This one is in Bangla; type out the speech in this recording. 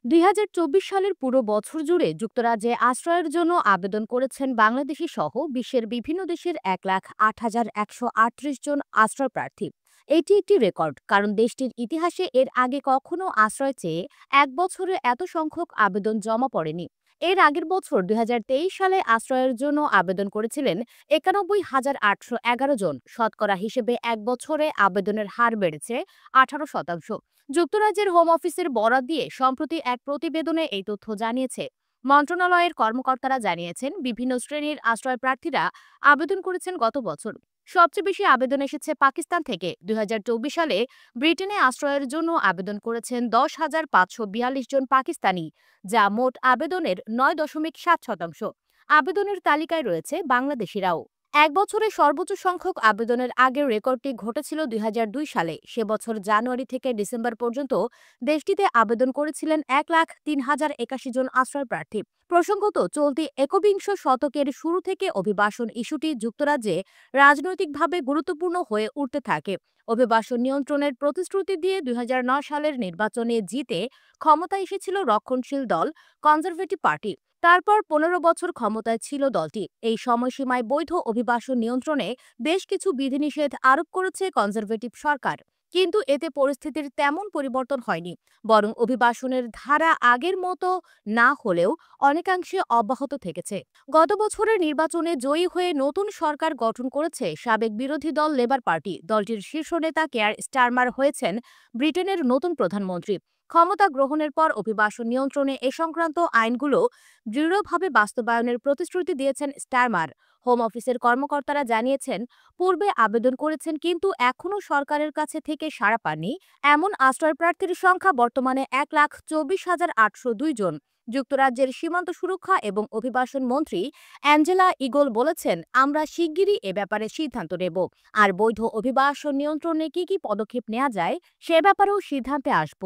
২০২৪ সালের পুরো বছর জুড়ে যুক্তরাজ্যে আশ্রয়ের জন্য আবেদন করেছেন বাংলাদেশি সহ বিশ্বের বিভিন্ন দেশের ১,০৮,১৩৮ জন আশ্রয় প্রার্থী। এটি একটি রেকর্ড, কারণ দেশটির ইতিহাসে এর আগে কখনো আশ্রয় চেয়ে এক বছরে এত সংখ্যক আবেদন জমা পড়েনি। এর আগের বছর ২০২৩ সালে আশ্রয়ের জন্য আবেদন করেছিলেন ৯১,৮১১ জন। শতকরা হিসেবে এক বছরে আবেদনের হার বেড়েছে ১৮%। যুক্তরাজ্যের হোম অফিসের বরাত দিয়ে সম্প্রতি এক প্রতিবেদনে এই তথ্য জানিয়েছে। মন্ত্রণালয়ের কর্মকর্তারা জানিয়েছেন, বিভিন্ন শ্রেণীর আশ্রয় প্রার্থীরা আবেদন করেছেন গত বছর। সবচেয়ে বেশি আবেদন এসেছে পাকিস্তান থেকে। ২০২৪ সালে ব্রিটেনে আশ্রয়ের জন্য আবেদন করেছেন ১০,৫৪২ জন পাকিস্তানি, যা মোট আবেদনের ৯.৭%। আবেদনের তালিকায় রয়েছে বাংলাদেশিরাও। এক বছরে সর্বোচ্চ সংখ্যক আবেদনের আগের রেকর্ডটি ঘটেছিল ২০০২ সালে। সে বছর জানুয়ারি থেকে ডিসেম্বর পর্যন্ত দেশটিতে আবেদন করেছিলেন ১,০৩,০৮১ জন আশ্রয় প্রার্থী। প্রসঙ্গত, চলতি একবিংশ শতকের শুরু থেকে অভিবাসন ইস্যুটি যুক্তরাজ্যে রাজনৈতিকভাবে গুরুত্বপূর্ণ হয়ে উঠতে থাকে। অভিবাসন নিয়ন্ত্রণের প্রতিশ্রুতি দিয়ে ২০০৯ সালের নির্বাচনে জিতে ক্ষমতায় এসেছিল রক্ষণশীল দল কনজারভেটিভ পার্টি। তারপর ১৫ বছর ক্ষমতায় ছিল দলটি। এই সময়সীমায় বৈধ অভিবাসন নিয়ন্ত্রণে বেশ কিছু বিধিনিষেধ আরোপ করেছে কনজারভেটিভ সরকার। কিন্তু এতে পরিস্থিতির তেমন পরিবর্তন হয়নি, বরং অভিবাসনের ধারা আগের মতো না হলেও অনেকাংশে অব্যাহত থেকেছে। গত বছরের নির্বাচনে জয়ী হয়ে নতুন সরকার গঠন করেছে সাবেক বিরোধী দল লেবার পার্টি। দলটির শীর্ষ নেতা কেয়ার স্টারমার হয়েছেন ব্রিটেনের নতুন প্রধানমন্ত্রী। ক্ষমতা গ্রহণের পর অভিবাসন নিয়ন্ত্রণে এ সংক্রান্ত আইনগুলো দৃঢ়ভাবে বাস্তবায়নের প্রতিশ্রুতি দিয়েছেন স্টারমার। হোম অফিসের কর্মকর্তারা জানিয়েছেন, পূর্বে আবেদন করেছেন কিন্তু এখনও সরকারের কাছে থেকে সাড়া পাননি এমন আশ্রয় প্রার্থীর সংখ্যা বর্তমানে ১,২৪,৮০২ জন। যুক্তরাজ্যের সীমান্ত সুরক্ষা এবং অভিবাসন মন্ত্রী অ্যাঞ্জেলা ইগল বলেছেন, আমরা শিগগিরই এ ব্যাপারে সিদ্ধান্ত নেব, আর বৈধ অভিবাসন নিয়ন্ত্রণে কি পদক্ষেপ নেওয়া যায় সে ব্যাপারেও সিদ্ধান্তে আসব।